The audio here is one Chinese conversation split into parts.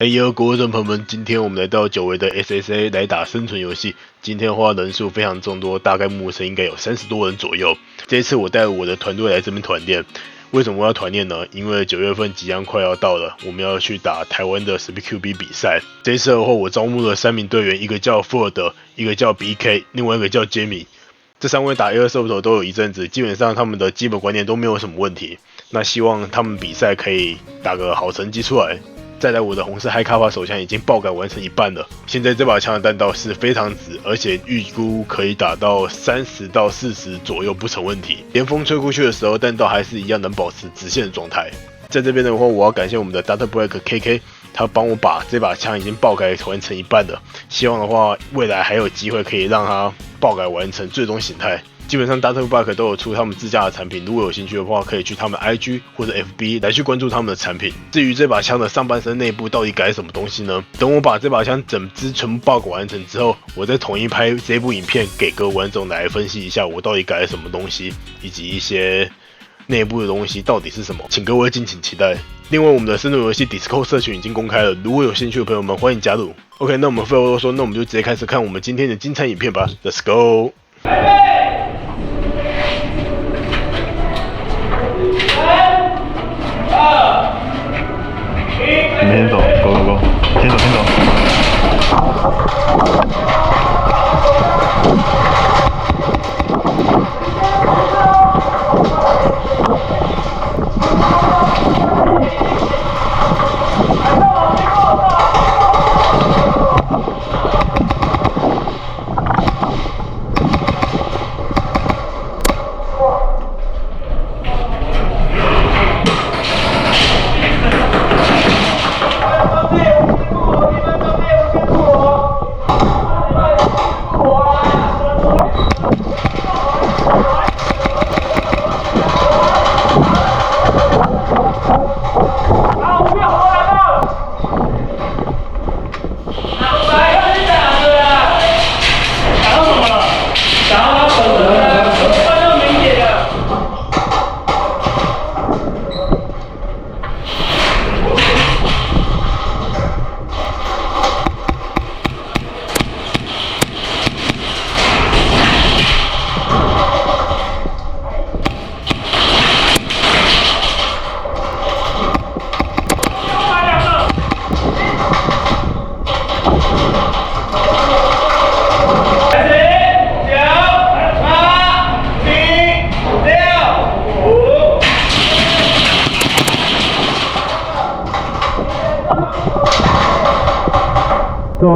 哎呦，各位观众朋友们，今天我们来到久违的 SSA 来打生存游戏。今天的话人数非常众多，大概目前应该有30多人左右。这一次我带我的团队来这边团练。为什么我要团练呢？因为9月份即将快要到了，我们要去打台湾的 SpeedQB 比赛。这一次的话，我招募了3名队员，一个叫 Ford， 一个叫 BK， 另外一个叫 Jamie。这3位打 Airsoft 都有一阵子，基本上他们的基本观念都没有什么问题。那希望他们比赛可以打个好成绩出来。再来，我的红色 High Kappa 手枪已经爆改完成一半了。现在这把枪的弹道是非常直，而且预估可以打到30到40左右不成问题。连风吹过去的时候，弹道还是一样能保持直线的状态。在这边的话，我要感谢我们的 Data Break KK， 他帮我把这把枪已经爆改完成一半了。希望的话，未来还有机会可以让它爆改完成最终形态。基本上 Data Break 都有出他们自家的产品，如果有兴趣的话，可以去他们 IG 或者 FB 来去关注他们的产品。至于这把枪的上半身内部到底改什么东西呢？等我把这把枪整支全部爆改完成之后，我再统一拍这部影片给各位观众来分析一下我到底改了什么东西，以及一些内部的东西到底是什么，请各位敬请期待。另外，我们的生存游戏 Discord 社群已经公开了，如果有兴趣的朋友们欢迎加入。OK， 那我们废话多说，那我们就直接开始看我们今天的精彩影片吧 ，Let's go！你们先走 ，Go Go Go， 先走先走。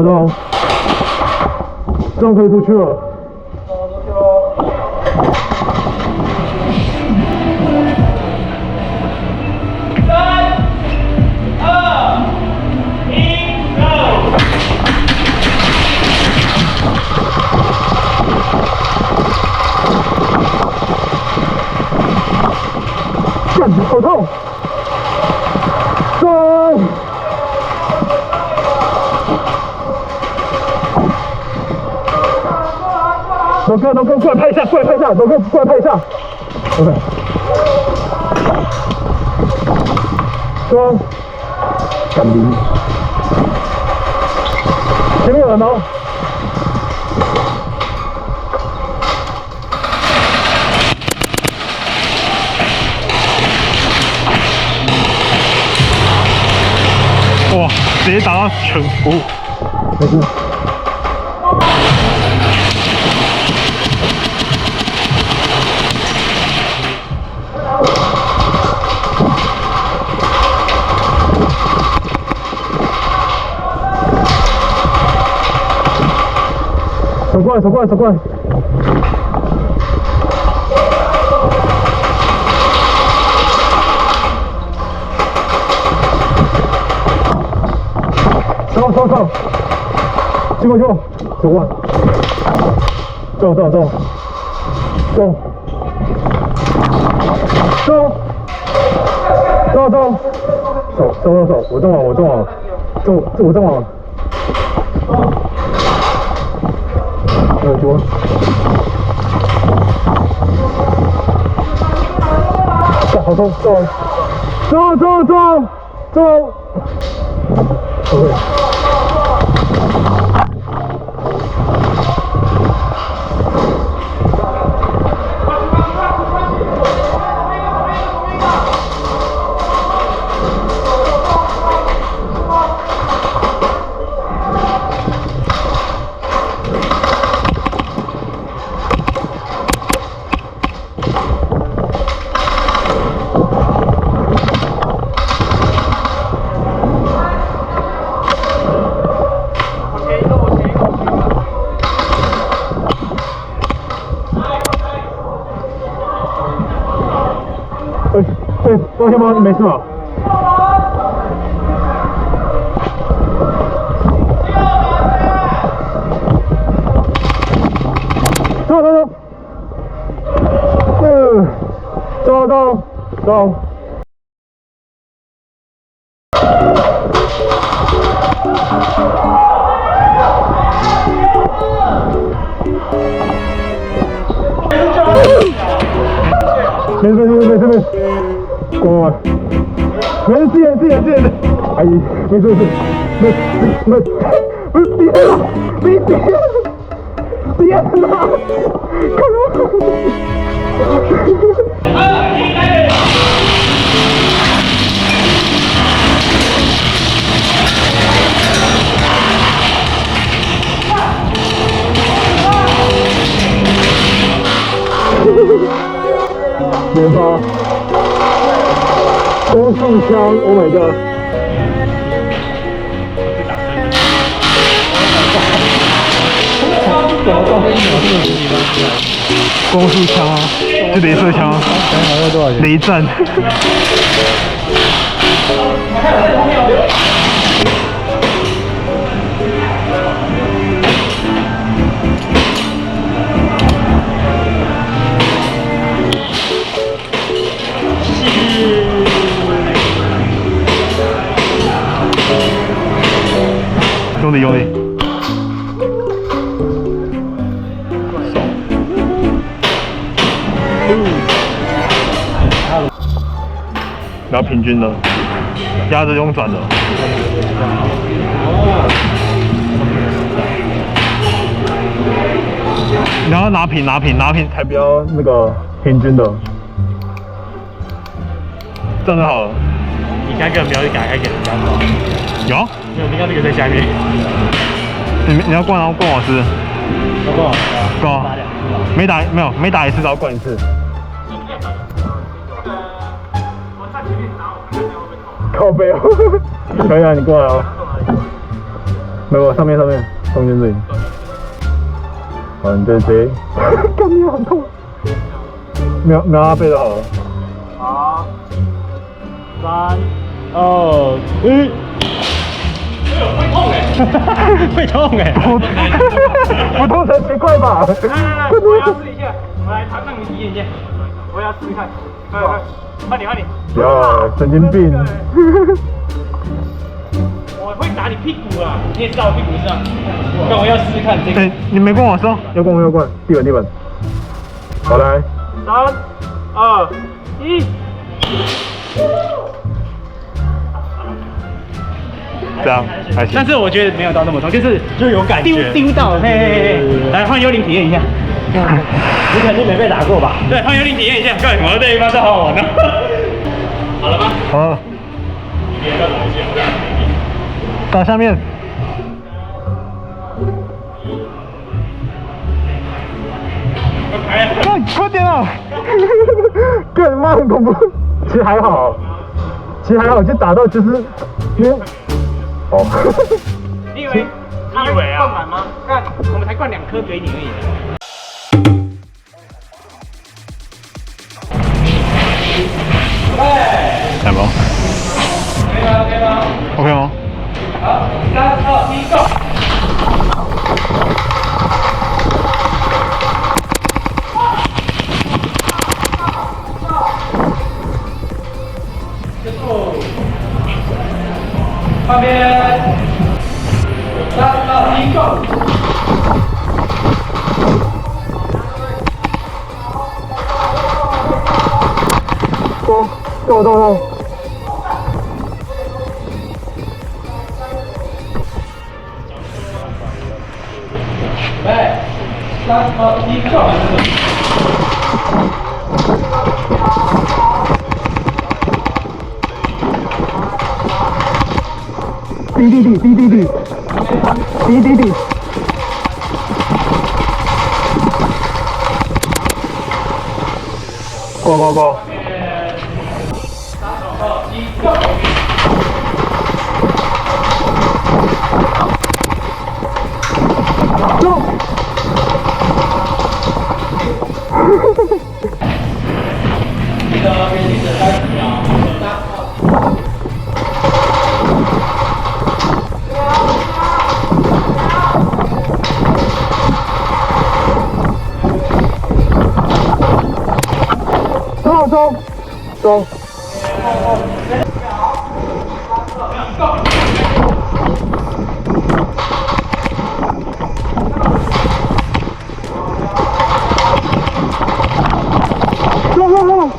走，这样可以出去了。3、2、1 ，Go！ 干，好痛！走！老哥，过来拍一下，老哥过来拍一下。OK。说，干逼！前面有人哦。哇，直接打到全服。没事。走过来！走！去过，走过来！走！我动了，我动了。多。好痛，走。走。走。放下吗？你没事吧？走走走。走走走。没事，过，没事，哎，没事，不是别了，别了，别发，多上枪 ，Oh my god！ 光速枪啊，是镭射枪啊，雷战。兄弟，然后平均的，压着用转的。然后拿平，才不要那个平均的。这样就好了。你刚刚没有打开给人家吗？有。没有，你看这个在下面。你要灌，然后灌我吃。要灌我吃啊？灌啊。没打一次，然后灌一次。靠背哦。可以啊，你过来哦。没有，上面，中间这里。好，你直接。干你好痛。瞄他背就好了。好。3、2、1。会痛哎！会痛哎！不痛才奇怪吧？来，我要试一下，我来让你体验一下，我要试试看，快点！呀，神经病！我会打你屁股啊！你也知道我屁股上，那我要试试看这个。哎，你没灌我说？要灌，地板。好来，3、2、1。这样还行，但是我觉得没有到那么痛，就是有感觉，丢到，嘿，来换幽灵体验一下。你肯定没被打过吧？对，换幽灵体验一下，看我的这一方是好玩的。好了吗？好了。打下面。快点啊！更妈很恐怖。其实还好，就打到就是哦。你以为灌满吗？看，我们才灌2颗给你而已。来吧。OK 吗？OK 吗？好，3、2、1，Go！旁边，3、2、1，Go！动。来，3、2、1，Go！滴。Go。走。这个给你的开始啊。走。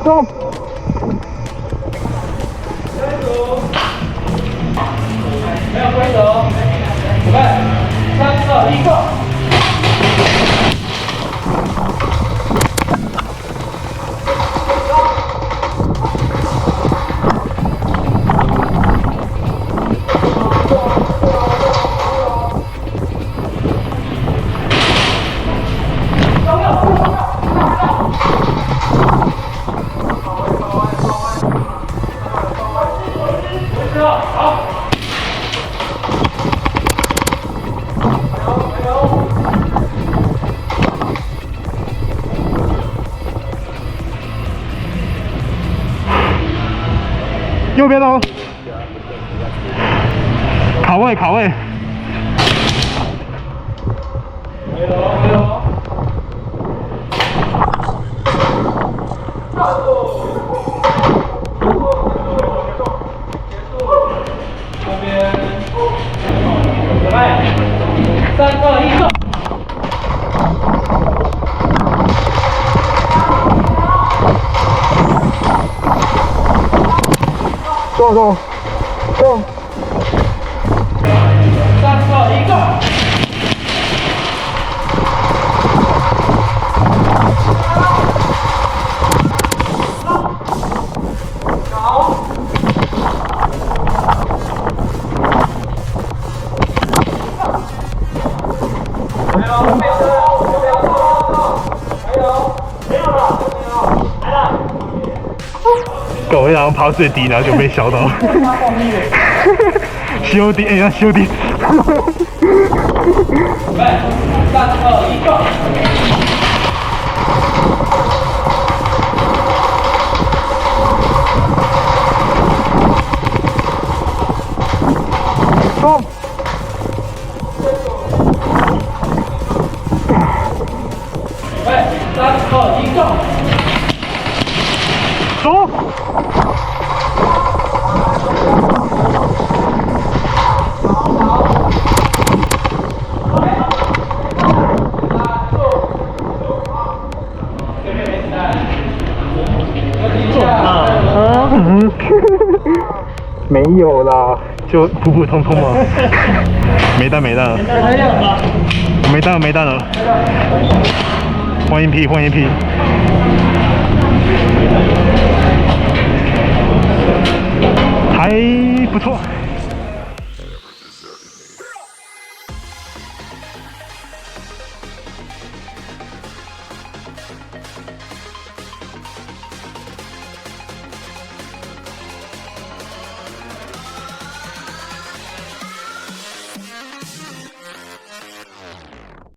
走。没有规则，准备，3、2、1，go！右边哦，卡位卡位。这边，准备，3、2、1，go！走走走。3、2、1，go！狗然后跑最低，然后就被笑到。修的，哎呀，修的。准备，3、2、1，go！走。准备，3、2、1，go！走。没有啦，就普普通通嘛。没弹没弹了，没弹了没弹了。换一批换一批。还不错。